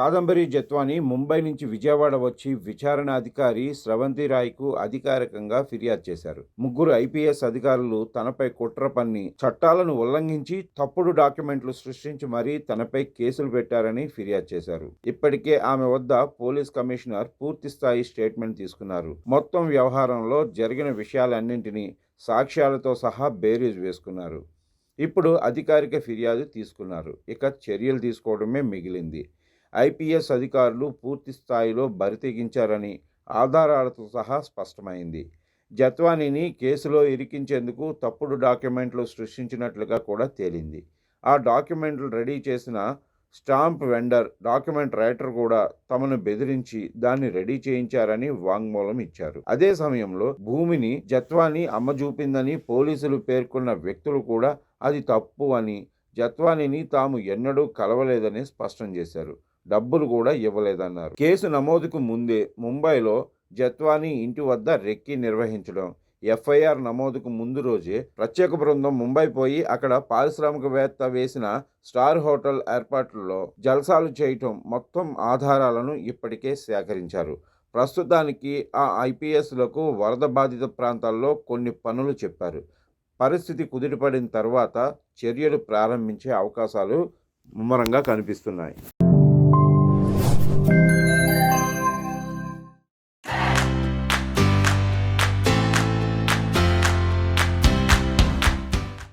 కాదంబరి జత్వాని ముంబై నుంచి విజయవాడ వచ్చి విచారణ అధికారి స్రవంతి రాయ్కు అధికారికంగా ఫిర్యాదు చేశారు. ముగ్గురు ఐపీఎస్ అధికారులు తనపై కుట్ర పన్ని చట్టాలను ఉల్లంఘించి తప్పుడు డాక్యుమెంట్లు సృష్టించి మరీ తనపై కేసులు పెట్టారని ఫిర్యాదు చేశారు. ఇప్పటికే ఆమె వద్ద పోలీస్ కమిషనర్ పూర్తిస్థాయి స్టేట్మెంట్ తీసుకున్నారు. మొత్తం వ్యవహారంలో జరిగిన విషయాలన్నింటినీ సాక్ష్యాలతో సహా బేరీజు వేసుకున్నారు. ఇప్పుడు అధికారిక ఫిర్యాదు తీసుకున్నారు. ఇక చర్యలు తీసుకోవడమే మిగిలింది. ఐపీఎస్ అధికారులు పూర్తి స్థాయిలో బరితెగించారని ఆధారాలతో సహా స్పష్టమైంది. జత్వానీని కేసులో ఇరికించేందుకు తప్పుడు డాక్యుమెంట్లు సృష్టించినట్లుగా కూడా తేలింది. ఆ డాక్యుమెంట్లు రెడీ చేసిన స్టాంప్ వెండర్, డాక్యుమెంట్ రైటర్ కూడా తమను బెదిరించి దాన్ని రెడీ చేయించారని వాంగ్మూలం ఇచ్చారు. అదే సమయంలో భూమిని జత్వానీ అమ్మజూపిందని పోలీసులు పేర్కొన్న వ్యక్తులు కూడా అది తప్పు అని, జత్వానీని తాము ఎన్నడూ కలవలేదని స్పష్టం చేశారు. డబ్బులు కూడా ఇవ్వలేదన్నారు. కేసు నమోదుకు ముందే ముంబైలో జత్వానీ ఇంటి వద్ద రెక్కీ నిర్వహించడం, ఎఫ్ఐఆర్ నమోదుకు ముందు రోజే ప్రత్యేక బృందం ముంబై పోయి అక్కడ పారిశ్రామికవేత్త వేసిన స్టార్ హోటల్ ఏర్పాట్లలో జల్సాలు చేయటం మొత్తం ఆధారాలను ఇప్పటికే సేకరించారు. ప్రస్తుతానికి ఆ ఐపీఎస్లకు వరద బాధిత ప్రాంతాల్లో కొన్ని పనులు చెప్పారు. పరిస్థితి కుదిరిపడిన తర్వాత చర్యలు ప్రారంభించే అవకాశాలు ముమ్మరంగా కనిపిస్తున్నాయి.